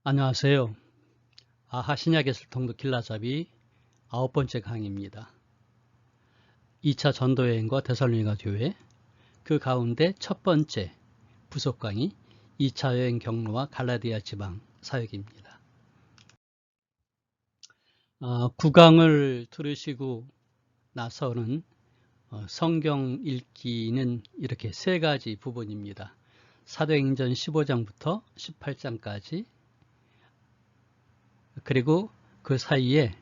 안녕하세요. 신약에서 통독 길라잡이 9번째 강의입니다. 2차 전도여행과 데살로니가 교회, 그 가운데 첫 번째 부속 강의 2차 여행 경로와 갈라디아 지방 사역입니다. 9강을 들으시고 나서는 성경 읽기는 이렇게 세 가지 부분입니다. 사도행전 15장부터 18장까지, 그리고 그 사이에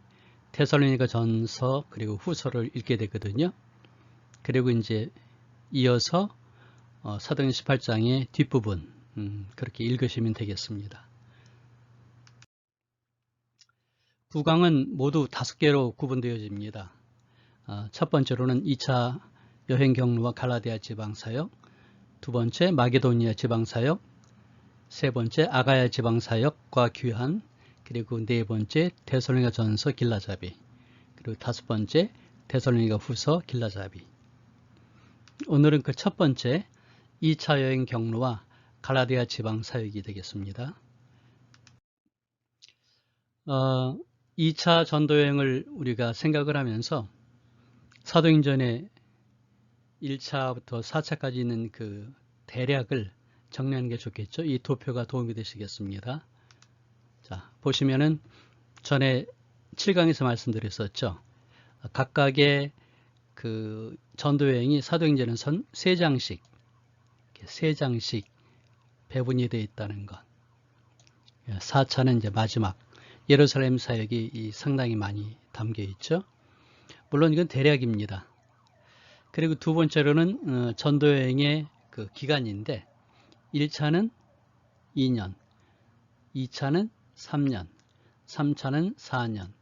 데살로니가 전서 그리고 후서를 읽게 되거든요. 그리고 이제 이어서 사도행전 18장의 뒷부분 그렇게 읽으시면 되겠습니다. 9강은 모두 5개로 구분되어집니다. 첫 번째로는 2차 여행 경로와 갈라디아 지방 사역, 두 번째 마게도니아 지방 사역, 세 번째 아가야 지방 사역과 귀환, 그리고 네 번째 데살로니가 전서 길라잡이, 그리고 다섯 번째 데살로니가 후서 길라잡이. 오늘은 그 첫 번째 2차 여행 경로와 갈라디아 지방 사역이 되겠습니다. 2차 전도 여행을 우리가 생각을 하면서 사도행전에 1차부터 4차까지 있는 그 대략을 정리하는 게 좋겠죠. 이 도표가 도움이 되시겠습니다. 자, 보시면은 전에 7강에서 말씀드렸었죠. 각각의 그 전도여행이 사도행전은 3장씩 배분이 되어 있다는 것. 4차는 이제 마지막 예루살렘 사역이 상당히 많이 담겨 있죠. 물론 이건 대략입니다. 그리고 두 번째로는 전도여행의 그 기간인데 1차는 2년, 2차는 3년, 3차는 4년,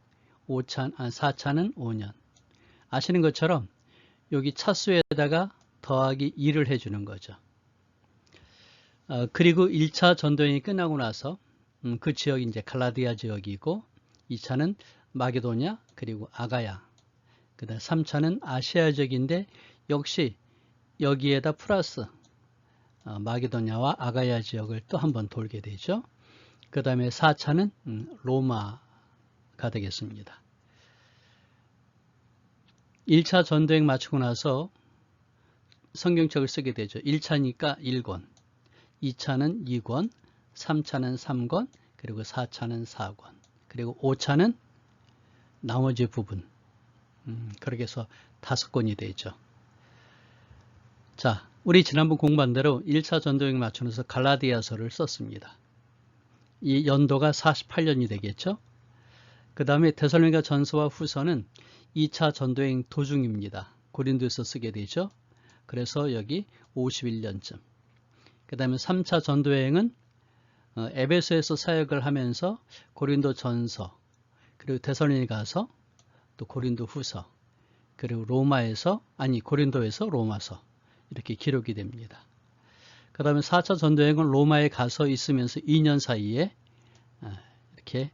4차는 5년. 아시는 것처럼 여기 차수에다가 더하기 2를 해주는 거죠. 그리고 1차 전도여행이 끝나고 나서 그 지역이 이제 갈라디아 지역이고 2차는 마게도냐 그리고 아가야, 그 다음 3차는 아시아 지역인데 역시 여기에다 플러스 마게도냐와 아가야 지역을 또 한번 돌게 되죠. 그 다음에 4차는 로마가 되겠습니다. 1차 전도여행 마치고 나서 성경책을 쓰게 되죠. 1차니까 1권, 2차는 2권, 3차는 3권, 그리고 4차는 4권, 그리고 5차는 나머지 부분, 그렇게 해서 5권이 되죠. 자, 우리 지난번 공부한 대로 1차 전도여행 맞추면서 갈라디아서를 썼습니다. 이 연도가 48년이 되겠죠. 그 다음에 데살로니가 전서와 후서는 2차 전도여행 도중입니다. 고린도에서 쓰게 되죠. 그래서 여기 51년쯤. 그 다음에 3차 전도여행은 에베소에서 사역을 하면서 고린도 전서, 그리고 데살로니가서, 또 고린도 후서, 그리고 고린도에서 로마서 이렇게 기록이 됩니다. 그 다음에 4차 전도여행은 로마에 가서 있으면서 2년 사이에 이렇게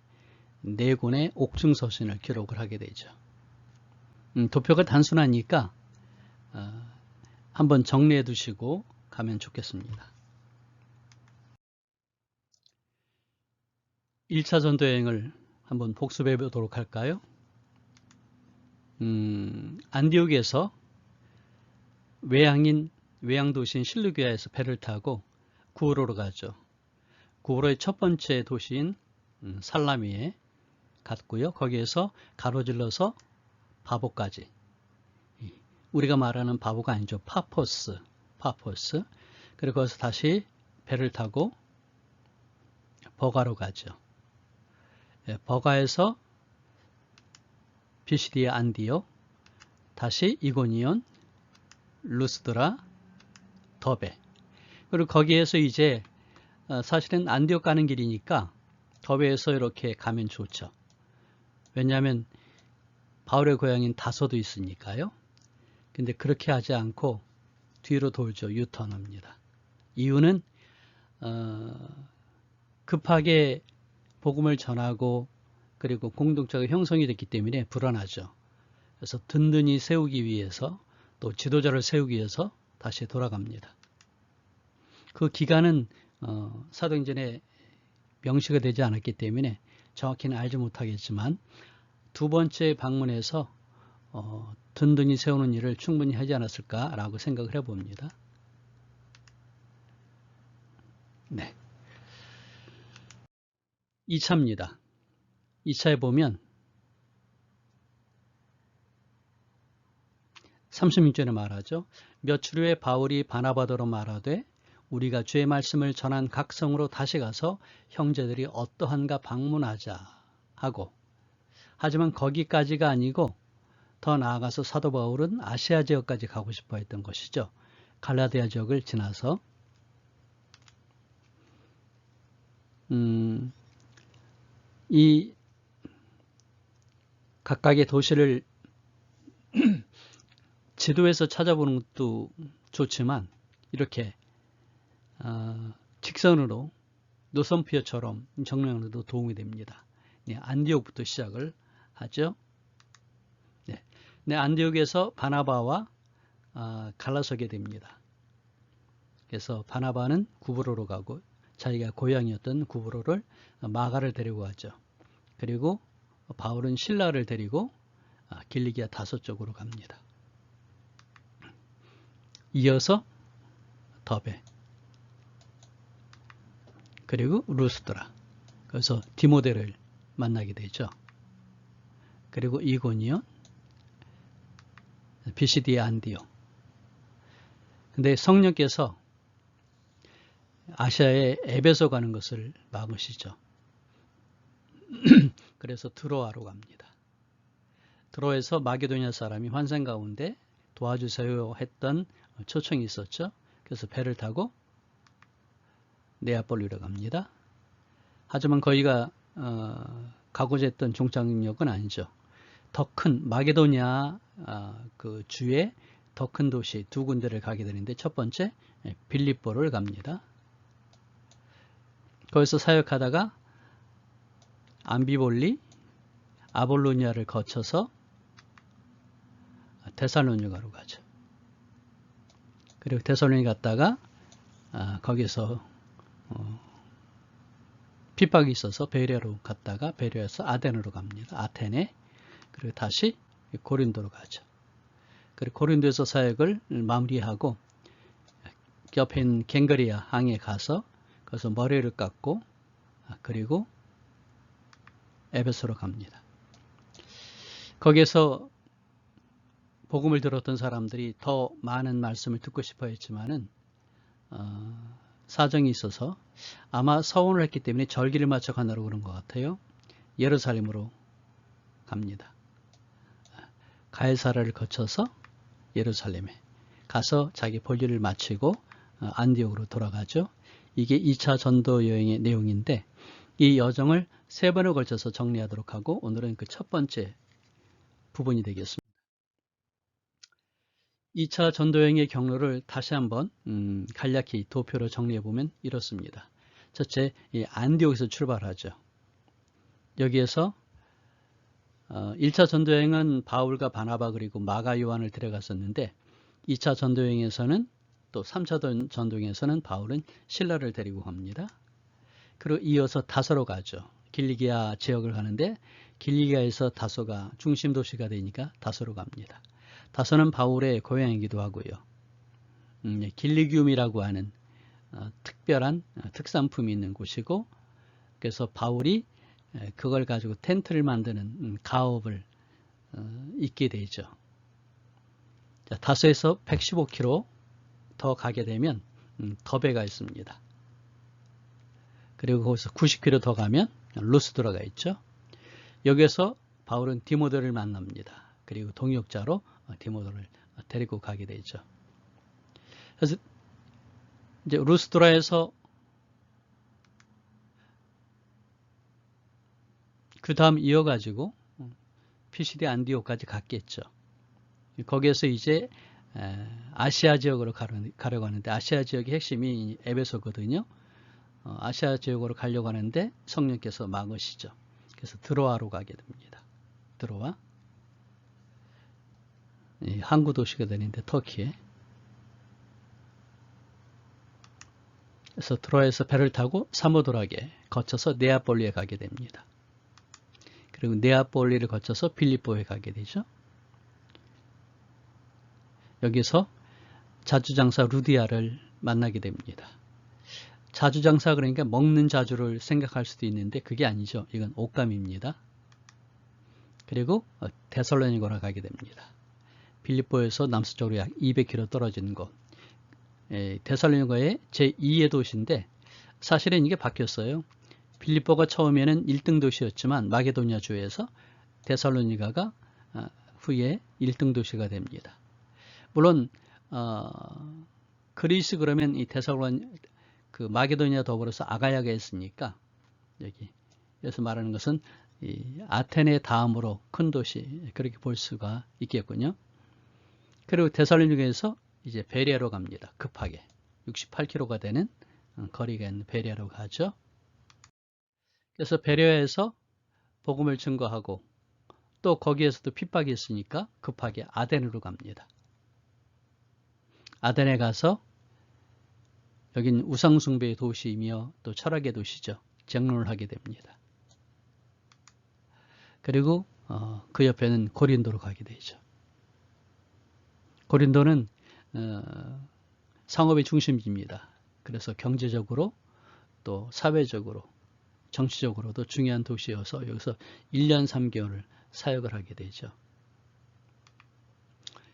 4권의 옥중서신을 기록을 하게 되죠. 도표가 단순하니까 한번 정리해 두시고 가면 좋겠습니다. 1차 전도여행을 한번 복습해 보도록 할까요? 안디옥에서 외향도시인 실루기아에서 배를 타고 구오로로 가죠. 구오로의 첫 번째 도시인 살라미에 갔고요. 거기에서 가로질러서 바보까지. 우리가 말하는 바보가 아니죠. 파포스. 그리고 거기서 다시 배를 타고 버가로 가죠. 버가에서 비시디아 안디옥, 다시 이고니온, 루스드라, 더베. 그리고 거기에서 이제 사실은 안디옥 가는 길이니까 더베에서 이렇게 가면 좋죠. 왜냐하면 바울의 고향인 다소도 있으니까요. 근데 그렇게 하지 않고 뒤로 돌죠. 유턴합니다. 이유는 급하게 복음을 전하고 그리고 공동체가 형성이 됐기 때문에 불안하죠. 그래서 든든히 세우기 위해서 또 지도자를 세우기 위해서 다시 돌아갑니다. 그 기간은 사도행전에 명시가 되지 않았기 때문에 정확히는 알지 못하겠지만 두 번째 방문에서 든든히 세우는 일을 충분히 하지 않았을까라고 생각을 해봅니다. 네. 2차입니다. 2차에 보면 36절에 말하죠. 며칠 후에 바울이 바나바더로 말하되 우리가 주의 말씀을 전한 각 성으로 다시 가서 형제들이 어떠한가 방문하자 하고, 하지만 거기까지가 아니고 더 나아가서 사도 바울은 아시아 지역까지 가고 싶어 했던 것이죠. 갈라디아 지역을 지나서 이 각각의 도시를 지도에서 찾아보는 것도 좋지만 이렇게 직선으로 노선표처럼 정리하는 것도 도움이 됩니다. 네, 안디옥부터 시작을 하죠. 네, 안디옥에서 바나바와 갈라서게 됩니다. 그래서 바나바는 구브로로 가고 자기가 고향이었던 구브로를 마가를 데리고 가죠. 그리고 바울은 실라를 데리고 길리기아 다소 쪽으로 갑니다. 이어서 더베, 그리고 루스드라, 그래서 디모데를 만나게 되죠. 그리고 이고니온, 비시디아 안디옥. 근데 성령께서 아시아에 에베소 가는 것을 막으시죠. 그래서 드로아로 갑니다. 드로에서 마게도냐 사람이 환상 가운데 도와주세요 했던 초청이 있었죠. 그래서 배를 타고 네아폴리로 갑니다. 하지만 거기가 가고자 했던 종착역은 아니죠. 더 큰 마게도냐 그 주의 더 큰 도시 두 군데를 가게 되는데, 첫 번째 빌립보를 갑니다. 거기서 사역하다가 암비볼리, 아볼로니아를 거쳐서 데살로니가로 가죠. 그리고 데살로니 갔다가 거기서 핍박이 있어서 베레아로 갔다가 베레아에서 아덴으로 갑니다. 아테네. 그리고 다시 고린도로 가죠. 그리고 고린도에서 사역을 마무리하고 옆에 있는 갱거리아 항에 가서 거기서 머리를 깎고 그리고 에베소로 갑니다. 거기에서 복음을 들었던 사람들이 더 많은 말씀을 듣고 싶어 했지만은 사정이 있어서 아마 서원을 했기 때문에 절기를 맞춰 간다고 그런 것 같아요. 예루살렘으로 갑니다. 가이사라를 거쳐서 예루살렘에 가서 자기 볼일을 마치고 안디옥으로 돌아가죠. 이게 2차 전도 여행의 내용인데 이 여정을 3번에 걸쳐서 정리하도록 하고 오늘은 그 첫 번째 부분이 되겠습니다. 2차 전도여행의 경로를 다시 한번 간략히 도표로 정리해보면 이렇습니다. 첫째, 안디옥에서 출발하죠. 여기에서 1차 전도여행은 바울과 바나바 그리고 마가 요한을 데려갔었는데 2차 전도여행에서는 또 3차 전도여행에서는 바울은 실라를 데리고 갑니다. 그리고 이어서 다소로 가죠. 길리기아 지역을 가는데 길리기아에서 다소가 중심 도시가 되니까 다소로 갑니다. 다소는 바울의 고향이기도 하고요. 길리기움이라고 하는 특별한 특산품이 있는 곳이고, 그래서 바울이 그걸 가지고 텐트를 만드는 가업을 잇게 되죠. 다소에서 115km 더 가게 되면 더베가 있습니다. 그리고 거기서 90km 더 가면 루스드라가 있죠. 여기에서 바울은 디모데를 만납니다. 그리고 동역자로 디모데를 데리고 가게 되죠. 그래서 이제 루스드라에서 그 다음 이어가지고 피시디 안디옥까지 갔겠죠. 거기에서 이제 아시아 지역으로 가려고 하는데 아시아 지역의 핵심이 에베소거든요. 아시아 지역으로 가려고 하는데 성령께서 막으시죠. 그래서 드로아로 가게 됩니다. 드로아. 항구 도시가 되는데 터키에. 그래서 트로아에서 배를 타고 사모드락에 거쳐서 네아폴리에 가게 됩니다. 그리고 네아폴리를 거쳐서 빌립보에 가게 되죠. 여기서 자주장사 루디아를 만나게 됩니다. 자주장사 그러니까 먹는 자주를 생각할 수도 있는데 그게 아니죠. 이건 옷감입니다. 그리고 데살로니가로 가게 됩니다. 빌립보에서 남서쪽으로 약 200km 떨어진 곳. 데살로니가의 제2의 도시인데 사실은 이게 바뀌었어요. 빌립보가 처음에는 1등 도시였지만 마게도니아 주에서 데살로니가가 후에 1등 도시가 됩니다. 물론 그리스 그러면 이 그 마게도니아 더불어서 아가야가 있으니까 여기 여기서 말하는 것은 이 아테네 다음으로 큰 도시 그렇게 볼 수가 있겠군요. 그리고 데살로니가에서 이제 베레아로 갑니다. 급하게 68km가 되는 거리가 있는 베레아로 가죠. 그래서 베레아에서 복음을 증거하고 또 거기에서도 핍박이 있으니까 급하게 아덴으로 갑니다. 아덴에 가서 여긴 우상숭배의 도시이며 또 철학의 도시죠. 정론을 하게 됩니다. 그리고 그 옆에는 고린도로 가게 되죠. 고린도는 상업의 중심지입니다. 그래서 경제적으로 또 사회적으로 정치적으로도 중요한 도시여서 여기서 1년 3개월을 사역을 하게 되죠.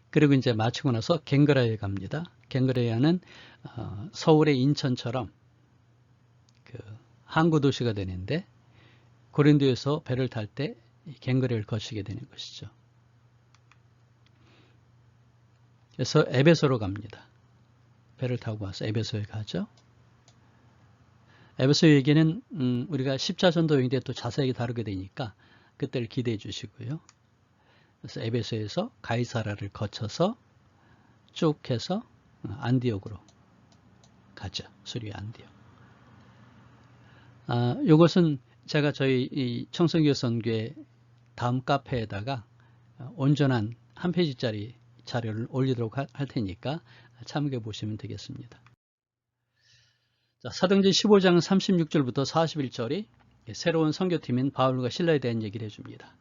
그리고 이제 마치고 나서 갱그라에 갑니다. 갱그레아는 서울의 인천처럼 그 항구 도시가 되는데 고린도에서 배를 탈 때 갱그레를 거치게 되는 것이죠. 그래서 에베소로 갑니다. 배를 타고 와서 에베소에 가죠. 에베소 얘기는 우리가 10차 전도 여행 때 또 자세하게 다루게 되니까 그때를 기대해 주시고요. 그래서 에베소에서 가이사라를 거쳐서 쭉 해서 안디옥으로 가죠. 수리 안디옥. 이것은 제가 저희 이 청성교 선교회 다음 카페에다가 온전한 한 페이지짜리 자료를 올리도록 할 테니까 참고해 보시면 되겠습니다. 자, 사도행전 15장 36절부터 41절이 새로운 선교팀인 바울과 실라에 대한 얘기를 해줍니다.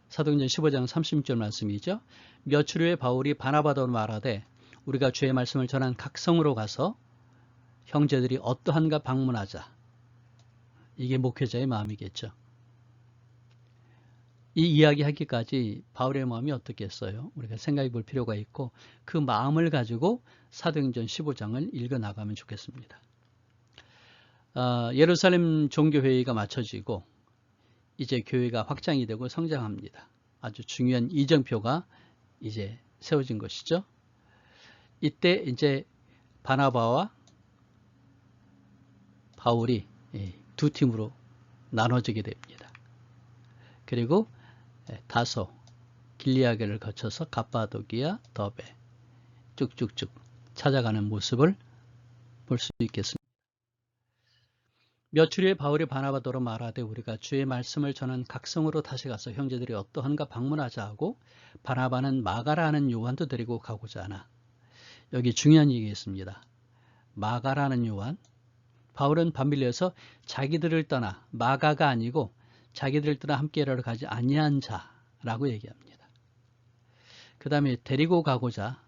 사도행전 15장 36절 말씀이죠. 며칠 후에 바울이 바나바도 말하되 우리가 주의 말씀을 전한 각 성으로 가서 형제들이 어떠한가 방문하자. 이게 목회자의 마음이겠죠. 이 이야기 하기까지 바울의 마음이 어떻겠어요? 우리가 생각해 볼 필요가 있고 그 마음을 가지고 사도행전 15장을 읽어 나가면 좋겠습니다. 예루살렘 종교회의가 마쳐지고 이제 교회가 확장이 되고 성장합니다. 아주 중요한 이정표가 이제 세워진 것이죠. 이때 이제 바나바와 바울이 두 팀으로 나눠지게 됩니다. 그리고 다소, 길리아게를 거쳐서 갑바도기아, 더베 쭉쭉쭉 찾아가는 모습을 볼 수 있겠습니다. 며칠 후에 바울이 바나바더로 말하되 우리가 주의 말씀을 전한 각성으로 다시 가서 형제들이 어떠한가 방문하자 하고 바나바는 마가라는 요한도 데리고 가고자 하나. 여기 중요한 얘기가 있습니다. 마가라는 요한, 바울은 밤빌려서 자기들을 떠나 마가가 아니고 자기들을 떠나 함께 일하러 가지 아니한 자라고 얘기합니다. 그 다음에 데리고 가고자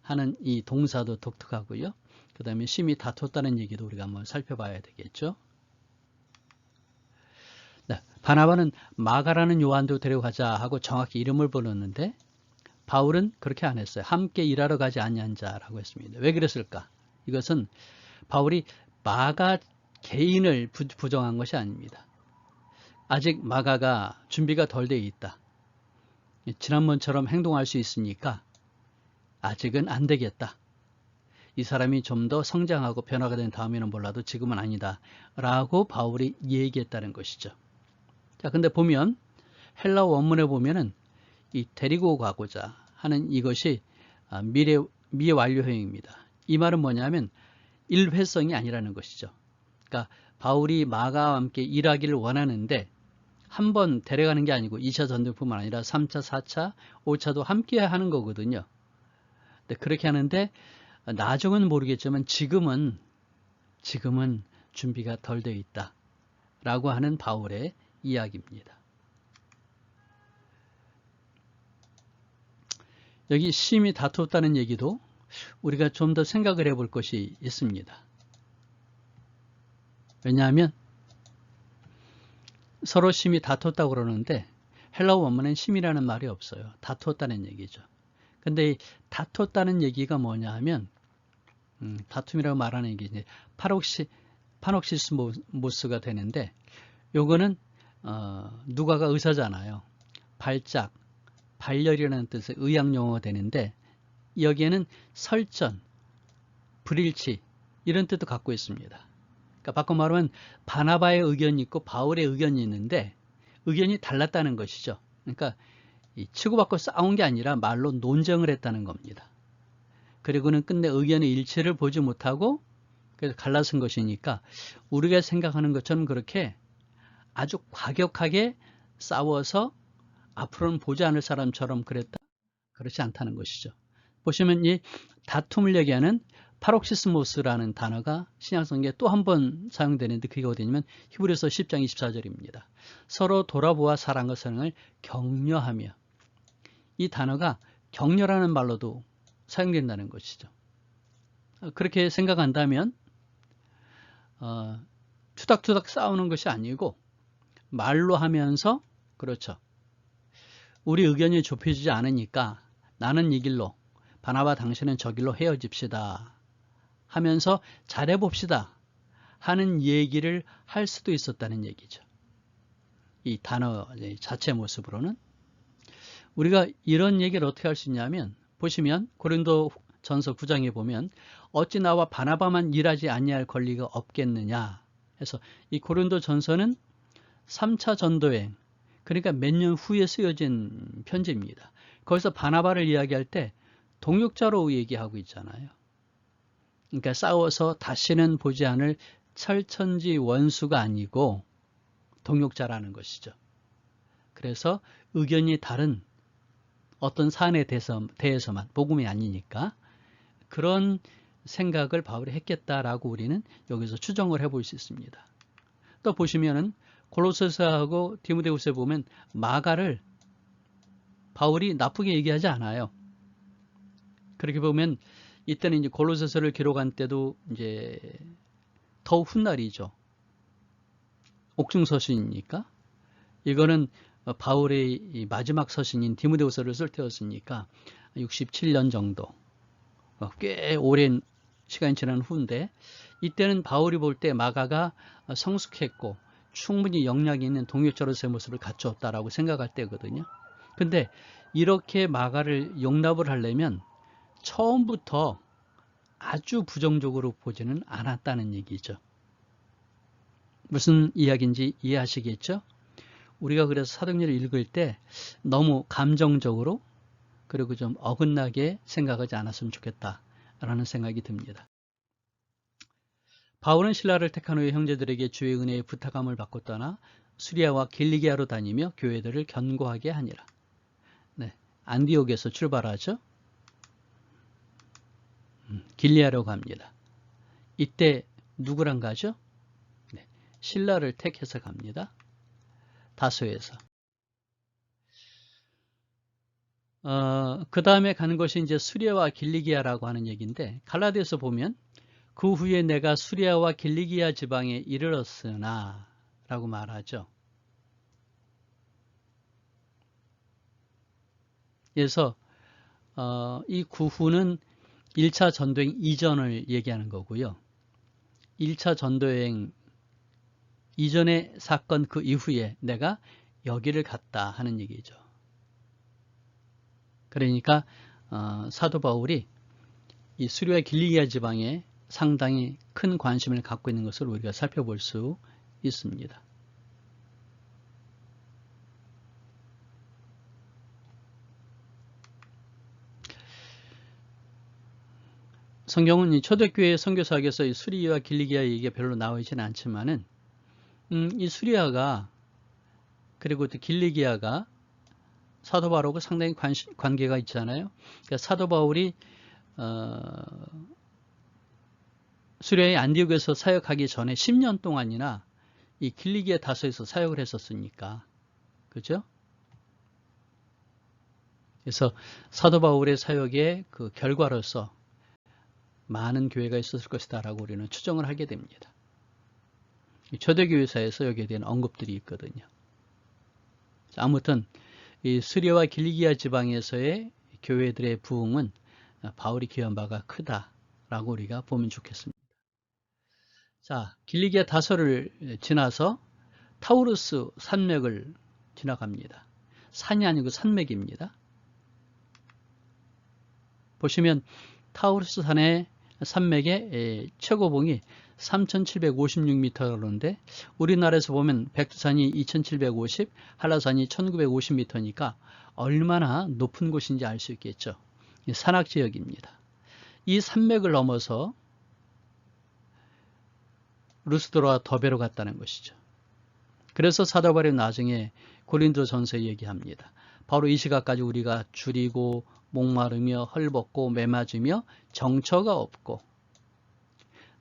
하는 이 동사도 독특하고요. 그 다음에 심히 다퉜다는 얘기도 우리가 한번 살펴봐야 되겠죠. 네, 바나바는 마가라는 요한도 데려가자 하고 정확히 이름을 불렀는데 바울은 그렇게 안 했어요. 함께 일하러 가지 아니한 자라고 했습니다. 왜 그랬을까? 이것은 바울이 마가 개인을 부정한 것이 아닙니다. 아직 마가가 준비가 덜 돼 있다. 지난번처럼 행동할 수 있으니까 아직은 안 되겠다. 이 사람이 좀 더 성장하고 변화가 된 다음에는 몰라도 지금은 아니다. 라고 바울이 얘기했다는 것이죠. 자, 근데 보면 헬라어 원문에 보면은 이 데리고 가고자 하는 이것이 미완료형입니다. 이 말은 뭐냐면 일회성이 아니라는 것이죠. 그러니까 바울이 마가와 함께 일하기를 원하는데 한 번 데려가는 게 아니고 2차 전도뿐만 아니라 3차, 4차, 5차도 함께 하는 거거든요. 근데 그렇게 하는데 나중은 모르겠지만 지금은 지금은 준비가 덜 되어 있다 라고 하는 바울의 이야기입니다. 여기 심히 다투었다는 얘기도 우리가 좀 더 생각을 해볼 것이 있습니다. 왜냐하면 서로 심히 다퉜다고 그러는데 헬라어 원문엔 심이라는 말이 없어요. 다투었다는 얘기죠. 근데 이 다퉜다는 얘기가 뭐냐 하면 다툼이라고 말하는 게 이제 파녹시스모스가 되는데 요거는 누가가 의사잖아요. 발작, 발열이라는 뜻의 의학 용어가 되는데 여기에는 설전, 불일치 이런 뜻도 갖고 있습니다. 그러니까 바꿔 말하면 바나바의 의견이 있고 바울의 의견이 있는데 의견이 달랐다는 것이죠. 그러니까 치고받고 싸운 게 아니라 말로 논쟁을 했다는 겁니다. 그리고는 끝내 의견의 일치를 보지 못하고 그래서 갈라선 것이니까 우리가 생각하는 것처럼 그렇게 아주 과격하게 싸워서 앞으로는 보지 않을 사람처럼 그랬다? 그렇지 않다는 것이죠. 보시면 이 다툼을 얘기하는 파록시스모스라는 단어가 신약성경에 또 한 번 사용되는데 그게 어디냐면 히브리서 10장 24절입니다. 서로 돌아보아 사랑과 사랑을 격려하며, 이 단어가 격려라는 말로도 사용된다는 것이죠. 그렇게 생각한다면 투닥투닥 싸우는 것이 아니고 말로 하면서, 그렇죠, 우리 의견이 좁혀지지 않으니까 나는 이 길로, 바나바 당신은 저 길로 헤어집시다 하면서 잘해봅시다 하는 얘기를 할 수도 있었다는 얘기죠. 이 단어 자체 모습으로는 우리가 이런 얘기를 어떻게 할 수 있냐면, 보시면 고린도 전서 9장에 보면 어찌 나와 바나바만 일하지 아니할 권리가 없겠느냐 해서, 이 고린도 전서는 3차 전도행, 그러니까 몇 년 후에 쓰여진 편지입니다. 거기서 바나바를 이야기할 때 동역자로 얘기하고 있잖아요. 그러니까 싸워서 다시는 보지 않을 철천지 원수가 아니고 동역자라는 것이죠. 그래서 의견이 다른 어떤 사안에 대해서만, 복음이 아니니까 그런 생각을 바울이 했겠다라고 우리는 여기서 추정을 해볼 수 있습니다. 또 보시면은 골로새서하고 디모데후서에 보면 마가를 바울이 나쁘게 얘기하지 않아요. 그렇게 보면 이때는 이제 골로새서를 기록한 때도 이제 더욱 훗날이죠. 옥중 서신이니까. 이거는 바울의 마지막 서신인 디모데후서를 쓸 때였으니까 67년 정도, 꽤 오랜 시간이 지난 후인데, 이때는 바울이 볼 때 마가가 성숙했고 충분히 역량이 있는 동역자로서의 모습을 갖추었다라고 생각할 때거든요. 근데 이렇게 마가를 용납을 하려면 처음부터 아주 부정적으로 보지는 않았다는 얘기죠. 무슨 이야기인지 이해하시겠죠? 우리가 그래서 사도행전을 읽을 때 너무 감정적으로 그리고 좀 어긋나게 생각하지 않았으면 좋겠다라는 생각이 듭니다. 바울은 신라를 택한 후에 형제들에게 주의 은혜의 부탁함을 받고 떠나 수리아와 길리기아로 다니며 교회들을 견고하게 하니라. 네, 안디옥에서 출발하죠. 길리아로 갑니다. 이때 누구랑 가죠? 네, 신라를 택해서 갑니다. 다소에서. 그 다음에 가는 것이 이제 수리아와 길리기아라고 하는 얘기인데, 갈라디아서 보면 그 후에 내가 수리아와 길리기아 지방에 이르렀으나 라고 말하죠. 그래서 이 그 후는 1차 전도행 이전을 얘기하는 거고요. 1차 전도행 이전의 사건 그 이후에 내가 여기를 갔다 하는 얘기죠. 그러니까 사도 바울이 이 수리아 길리기아 지방에 상당히 큰 관심을 갖고 있는 것을 우리가 살펴볼 수 있습니다. 성경은 이 초대교회 선교사학에서 이 수리아와 길리기아 얘기가 별로 나와 있지는 않지만은 이 수리아가 그리고 또 길리기아가 사도 바울하고 상당히 관계가 있잖아요. 그러니까 사도 바울이 수련회 안디옥에서 사역하기 전에 10년 동안이나 이 길리기아 다소에서 사역을 했었으니까. 그죠? 그래서 사도 바울의 사역의 그 결과로서 많은 교회가 있었을 것이다 라고 우리는 추정을 하게 됩니다. 초대교회사에서 여기에 대한 언급들이 있거든요. 아무튼 이 스리아와 길리기아 지방에서의 교회들의 부흥은 바울이 기여한 바가 크다라고 우리가 보면 좋겠습니다. 자, 길리기아 다소를 지나서 타우루스 산맥을 지나갑니다. 산이 아니고 산맥입니다. 보시면 타우루스 산의 산맥의 최고봉이 3,756m인데 우리나라에서 보면 백두산이 2,750, 한라산이 1,950m니까 얼마나 높은 곳인지 알 수 있겠죠. 산악지역입니다. 이 산맥을 넘어서 루스드라와 더베로 갔다는 것이죠. 그래서 사도 바울이 나중에 고린도전서에 얘기합니다. 바로 이 시각까지 우리가 줄이고 목마르며 헐벗고 매맞으며 정처가 없고,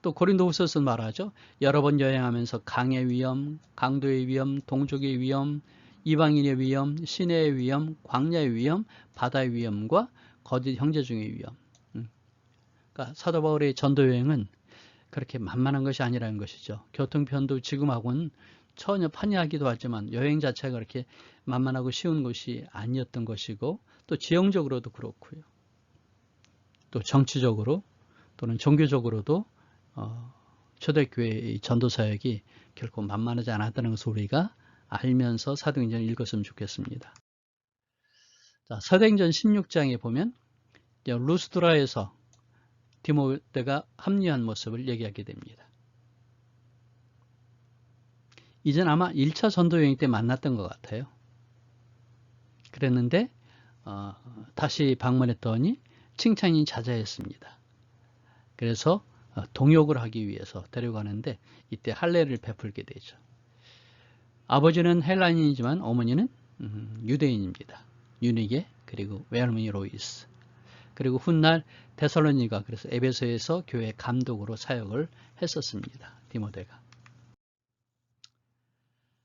또 고린도후서에서 말하죠. 여러 번 여행하면서 강의 위험, 강도의 위험, 동족의 위험, 이방인의 위험, 시내의 위험, 광야의 위험, 바다의 위험과 거짓 형제 중의 위험. 그러니까 사도 바울의 전도 여행은 그렇게 만만한 것이 아니라는 것이죠. 교통편도 지금하고는 전혀 판이하기도 하지만 여행 자체가 그렇게 만만하고 쉬운 것이 아니었던 것이고, 또 지형적으로도 그렇고요. 또 정치적으로 또는 종교적으로도 초대교회의 전도사역이 결코 만만하지 않았다는 것을 우리가 알면서 사도행전을 읽었으면 좋겠습니다. 자, 사도행전 16장에 보면 루스드라에서 디모데가 합류한 모습을 얘기하게 됩니다. 이전 아마 1차 전도여행 때 만났던 것 같아요. 그랬는데 다시 방문했더니 칭찬이 자자했습니다. 그래서 동역을 하기 위해서 데려가는데 이때 할례를 베풀게 되죠. 아버지는 헬라인이지만 어머니는 유대인입니다. 유니게 그리고 외할머니 로이스. 그리고 훗날 데살로니가, 그래서 에베소에서 교회 감독으로 사역을 했었습니다. 디모데가.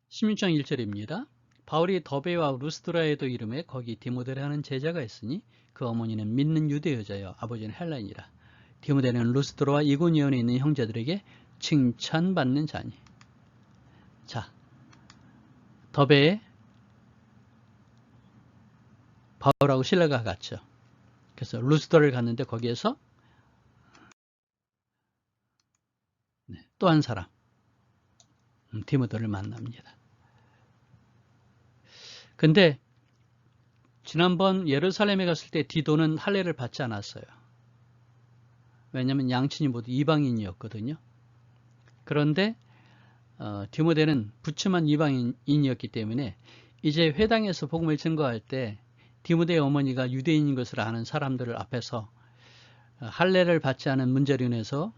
16장 1절입니다. 바울이 더베와 루스드라에도 이름에 거기 디모데라는 제자가 있으니 그 어머니는 믿는 유대 여자여 아버지는 헬라인이라. 디모데는 루스드라와 이고니온에 있는 형제들에게 칭찬받는 자니. 자, 더베에 바울하고 실라가 갔죠. 그래서 루스드라를 갔는데 거기에서 또 한 사람 디모데를 만납니다. 근데 지난번 예루살렘에 갔을 때 디도는 할례를 받지 않았어요. 왜냐하면 양친이 모두 이방인이었거든요. 그런데 디모데는 부츠만 이방인이었기 때문에 이제 회당에서 복음을 증거할 때 디모데의 어머니가 유대인인 것을 아는 사람들을 앞에서 할례를 받지 않은 문제로 인해서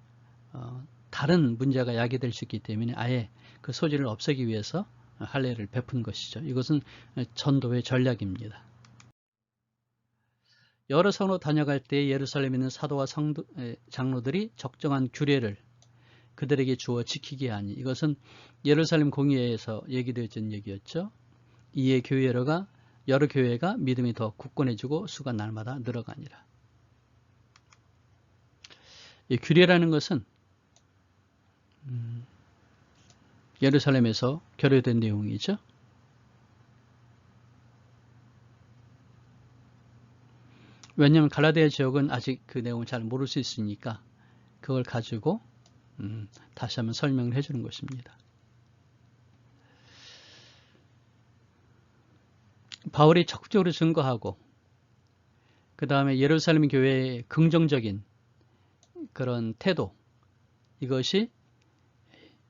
다른 문제가 야기될 수 있기 때문에 아예 그 소지를 없애기 위해서 할례를 베푼 것이죠. 이것은 전도의 전략입니다. 여러 성으로 다녀갈 때 예루살렘에 있는 사도와 장로들이 적정한 규례를 그들에게 주어 지키게 하니, 이것은 예루살렘 공의회에서 얘기되어진 얘기였죠. 이에 여러 교회가 믿음이 더 굳건해지고 수가 날마다 늘어가니라. 이 규례라는 것은 예루살렘에서 결여된 내용이죠. 왜냐하면 갈라디아 지역은 아직 그 내용을 잘 모를 수 있으니까 그걸 가지고 다시 한번 설명을 해주는 것입니다. 바울이 적극적으로 증거하고 그 다음에 예루살렘 교회의 긍정적인 그런 태도, 이것이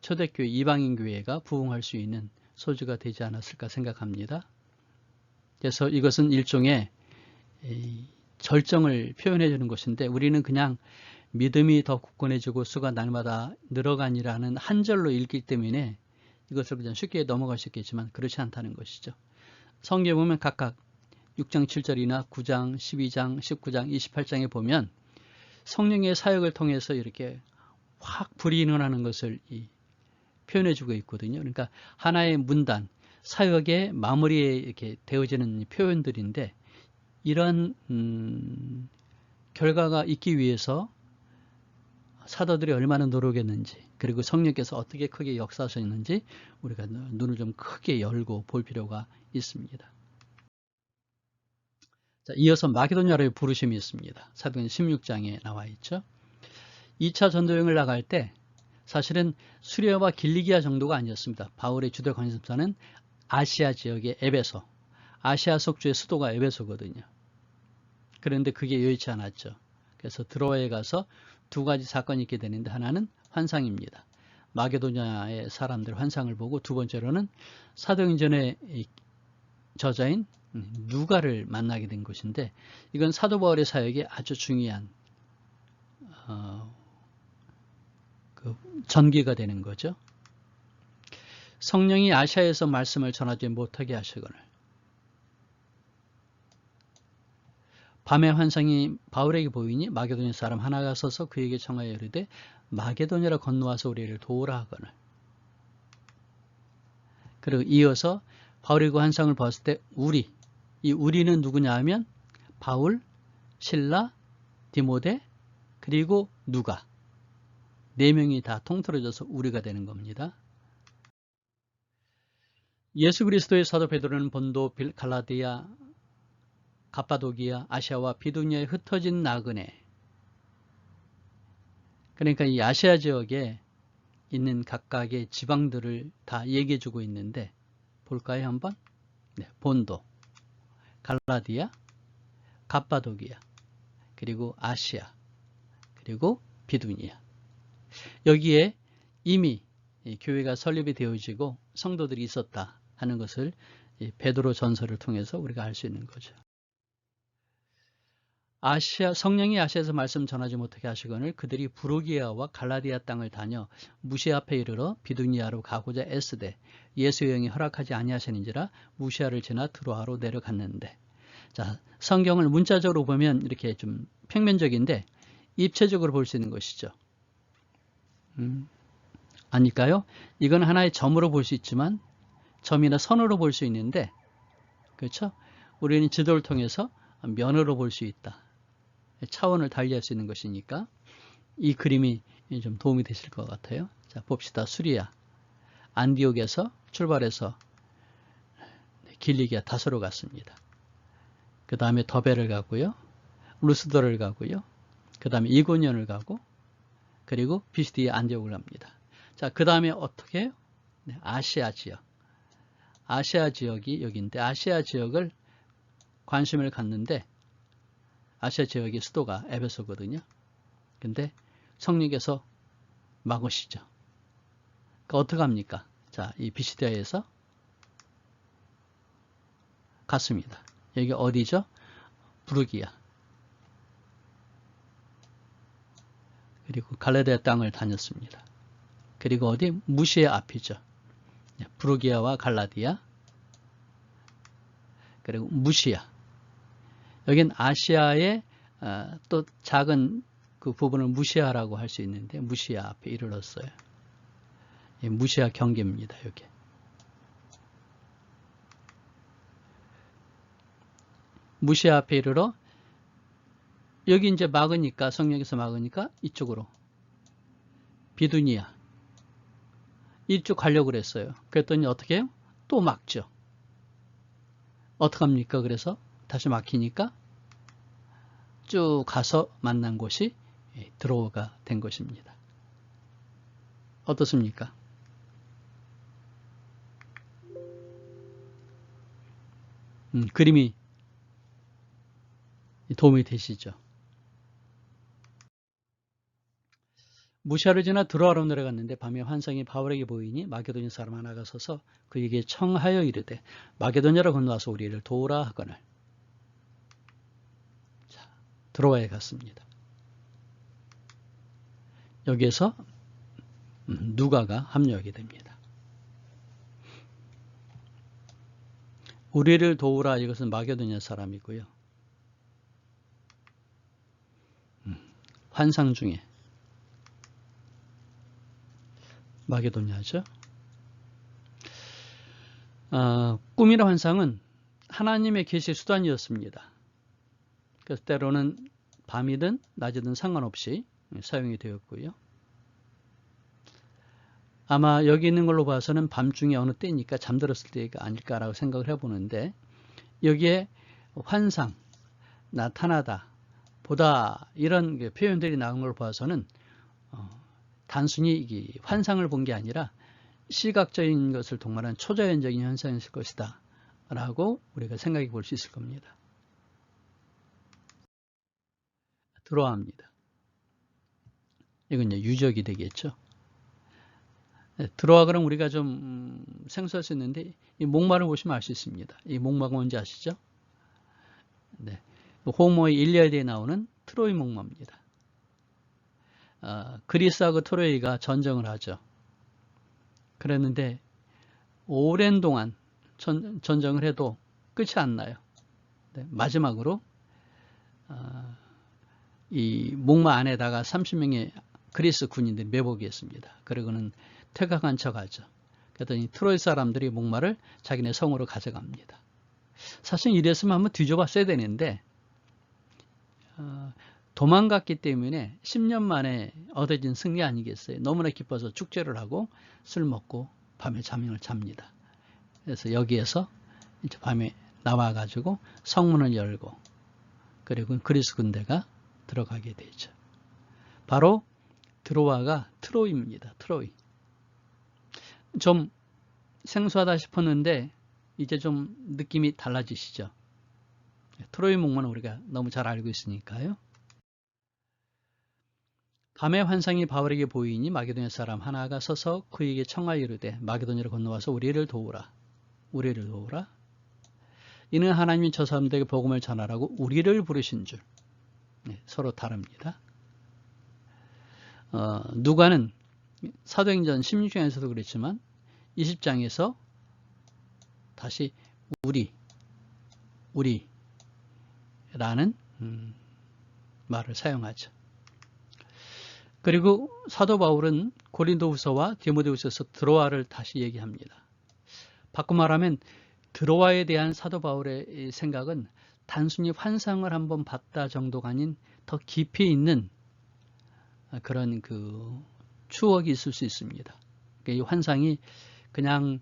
초대교회 이방인 교회가 부흥할 수 있는 소지가 되지 않았을까 생각합니다. 그래서 이것은 일종의 절정을 표현해 주는 것인데, 우리는 그냥 믿음이 더 굳건해지고 수가 날마다 늘어가니라는 한 절로 읽기 때문에 이것을 그냥 쉽게 넘어갈 수 있겠지만 그렇지 않다는 것이죠. 성경에 보면 각각 6장 7절이나 9장, 12장, 19장, 28장에 보면 성령의 사역을 통해서 이렇게 확 불이 일어나는 것을 표현해주고 있거든요. 그러니까 하나의 문단, 사역의 마무리에 이렇게 되어지는 표현들인데 이런 결과가 있기 위해서 사도들이 얼마나 노력했는지 그리고 성령께서 어떻게 크게 역사하셨는지 우리가 눈을 좀 크게 열고 볼 필요가 있습니다. 자, 이어서 마게도냐로의 부르심이 있습니다. 사도행전 16장에 나와 있죠. 2차 전도여행을 나갈 때 사실은 수리아와 길리기아 정도가 아니었습니다. 바울의 주도 관심사는 아시아 지역의 에베소, 아시아 속주의 수도가 에베소거든요. 그런데 그게 여의치 않았죠. 그래서 드로아에 가서 두 가지 사건이 있게 되는데 하나는 환상입니다. 마게도냐의 사람들 환상을 보고 두 번째로는 사도행전의 저자인 누가를 만나게 된 것인데 이건 사도 바울의 사역에 아주 중요한 그 전개가 되는 거죠. 성령이 아시아에서 말씀을 전하지 못하게 하시거늘 밤의 환상이 바울에게 보이니 마게도냐 사람 하나가 서서 그에게 청하여 이르되 마게도냐라 건너와서 우리를 도우라 하거늘. 그리고 이어서 바울이 그 환상을 봤을 때 이 우리는 누구냐 하면 바울, 실라, 디모데 그리고 누가 네 명이 다 통틀어져서 우리가 되는 겁니다. 예수 그리스도의 사도 베드로는 본도, 갈라디아, 갑바도기아, 아시아와 비두니아에 흩어진 나그네. 그러니까 이 아시아 지역에 있는 각각의 지방들을 다 얘기해주고 있는데 볼까요 한번? 네, 본도, 갈라디아, 갑바도기아, 그리고 아시아, 그리고 비두니아. 여기에 이미 교회가 설립이 되어지고 성도들이 있었다 하는 것을 베드로 전서를 통해서 우리가 알 수 있는 거죠. 성령이 아시아에서 말씀 전하지 못하게 하시거늘 그들이 부르기아와 갈라디아 땅을 다녀 무시아 앞에 이르러 비두니아로 가고자 애쓰되 예수의 영이 허락하지 아니하시는지라 무시아를 지나 드로아로 내려갔는데. 자, 성경을 문자적으로 보면 이렇게 좀 평면적인데 입체적으로 볼 수 있는 것이죠. 아닐까요? 이건 하나의 점으로 볼 수 있지만 점이나 선으로 볼 수 있는데 그렇죠? 우리는 지도를 통해서 면으로 볼 수 있다. 차원을 달리할 수 있는 것이니까 이 그림이 좀 도움이 되실 것 같아요. 자, 봅시다. 수리아 안디옥에서 출발해서 길리기아 다소로 갔습니다. 그 다음에 더베를 가고요. 루스더를 가고요. 그 다음에 이고니온을 가고 그리고 비시디아 안디옥을 갑니다. 자, 그 다음에 어떻게 해요? 네, 아시아 지역. 아시아 지역이 여기인데 아시아 지역을 관심을 갖는데 아시아 지역의 수도가 에베소거든요. 근데 성령께서 막으시죠. 그러니까 어떻게 합니까? 자, 이 비시디아에서 갔습니다. 여기 어디죠? 부르기아. 그리고 갈라디아 땅을 다녔습니다. 그리고 어디? 무시아 앞이죠. 부르기아와 갈라디아. 그리고 무시아. 여긴 아시아의 또 작은 그 부분을 무시아라고 할 수 있는데 무시아 앞에 이르렀어요. 무시아 경계입니다. 여기. 무시아 앞에 이르러 여기 이제 막으니까 성령에서 막으니까 이쪽으로 비두니아 이쪽 가려고 그랬어요. 그랬더니 어떻게 해요? 또 막죠. 어떡합니까? 그래서 다시 막히니까 쭉 가서 만난 곳이 드로아가 된 것입니다. 어떻습니까? 그림이 도움이 되시죠? 무시아를 지나 드로아로 내려갔는데 밤에 환상이 바울에게 보이니 마게도냐 사람 하나가 서서 그에게 청하여 이르되 마게도냐로 건너와서 우리를 도우라 하거늘. 자, 드로아에 갔습니다. 여기에서 누가가 합류하게 됩니다. 우리를 도우라 이것은 마게도냐 사람이고요. 환상 중에 마게도냐죠. 꿈이나 환상은 하나님의 계시 수단이었습니다. 그래서 때로는 밤이든 낮이든 상관없이 사용이 되었고요. 아마 여기 있는 걸로 봐서는 밤중에 어느 때니까 잠들었을 때가 아닐까라고 생각을 해보는데, 여기에 환상, 나타나다, 보다 이런 표현들이 나온 걸 봐서는 단순히 환상을 본 게 아니라 시각적인 것을 동반한 초자연적인 현상이었을 것이다 라고 우리가 생각해 볼 수 있을 겁니다. 들어옵니다. 이건 이제 유적이 되겠죠. 들어와 그럼 우리가 좀 생소할 수 있는데, 이 목마를 보시면 알 수 있습니다. 이 목마가 뭔지 아시죠? 네. 호모의 일리아드에 나오는 트로이 목마입니다. 그리스하고 트로이가 전쟁을 하죠. 그랬는데 오랜 동안 전쟁을 해도 끝이 안 나요. 네. 마지막으로 이 목마 안에다가 30명의 그리스 군인들이 매복이 했습니다. 그리고는 퇴각한 척하죠. 그랬더니 트로이 사람들이 목마를 자기네 성으로 가져갑니다. 사실 이랬으면 한번 뒤져봤어야 되는데 도망갔기 때문에 10년 만에 얻어진 승리 아니겠어요. 너무나 기뻐서 축제를 하고 술 먹고 밤에 잠을 잡니다. 그래서 여기에서 이제 밤에 나와가지고 성문을 열고 그리고 그리스 군대가 들어가게 되죠. 바로 드로아가 트로이입니다. 트로이. 좀 생소하다 싶었는데 이제 좀 느낌이 달라지시죠. 트로이 목마는 우리가 너무 잘 알고 있으니까요. 밤의 환상이 바울에게 보이니 마게도냐 사람 하나가 서서 그에게 청하여 이르되 마게도냐로 건너와서 우리를 도우라. 우리를 도우라. 이는 하나님이 저 사람들에게 복음을 전하라고 우리를 부르신 줄. 네, 서로 다릅니다. 누가는 사도행전 16장에서도 그랬지만 20장에서 다시 우리라는 말을 사용하죠. 그리고 사도 바울은 고린도후서와 디모데후서에서 드로아를 다시 얘기합니다. 바꿔 말하면 드로아에 대한 사도 바울의 생각은 단순히 환상을 한번 봤다 정도가 아닌 더 깊이 있는 그런 추억이 있을 수 있습니다. 이 환상이 그냥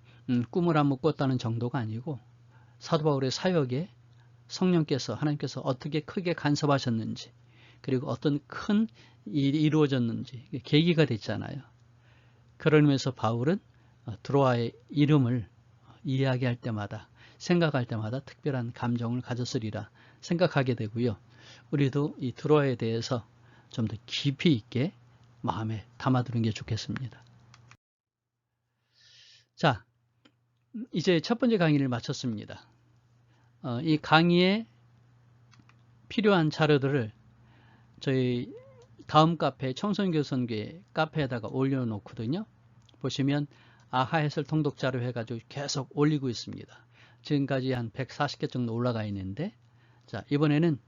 꿈을 한번 꿨다는 정도가 아니고 사도 바울의 사역에 성령께서 하나님께서 어떻게 크게 간섭하셨는지 그리고 어떤 큰 일이 이루어졌는지 계기가 됐잖아요. 그런 의미에서 바울은 드로아의 이름을 이야기할 때마다 생각할 때마다 특별한 감정을 가졌으리라 생각하게 되고요. 우리도 이 드로아에 대해서 좀 더 깊이 있게 마음에 담아두는 게 좋겠습니다. 자, 이제 첫 번째 강의를 마쳤습니다. 이 강의에 필요한 자료들을 저희 다음 카페 청선교선교회 카페에다가 올려놓거든요. 보시면 아하해설 통독자료 해가지고 계속 올리고 있습니다. 지금까지 한 140개 정도 올라가 있는데, 자 이번에는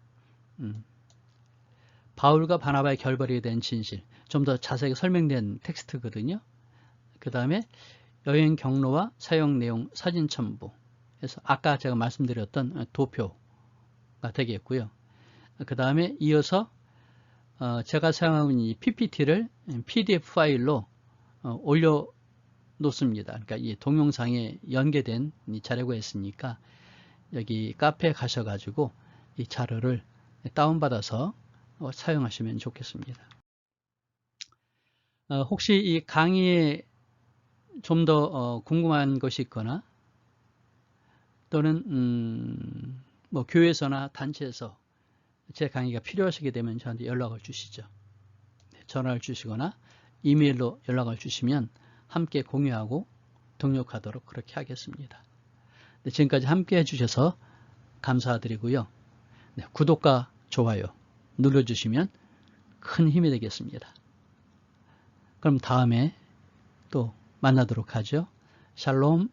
바울과 바나바의 결별에 대한 진실, 좀 더 자세하게 설명된 텍스트거든요. 그 다음에 여행 경로와 사용 내용 사진 첨부 해서 아까 제가 말씀드렸던 도표가 되겠고요. 그 다음에 이어서 제가 사용하고 있는 이 PPT를 PDF 파일로 올려 놓습니다. 그러니까 이 동영상에 연계된 이 자료가 있으니까 여기 카페에 가셔가지고 이 자료를 다운받아서 사용하시면 좋겠습니다. 혹시 이 강의에 좀 더 궁금한 것이 있거나 또는 뭐 교회에서나 단체에서 제 강의가 필요하시게 되면 저한테 연락을 주시죠. 전화를 주시거나 이메일로 연락을 주시면 함께 공유하고 동역하도록 그렇게 하겠습니다. 네, 지금까지 함께 해주셔서 감사드리고요. 네, 구독과 좋아요 눌러주시면 큰 힘이 되겠습니다. 그럼 다음에 또 만나도록 하죠. 샬롬.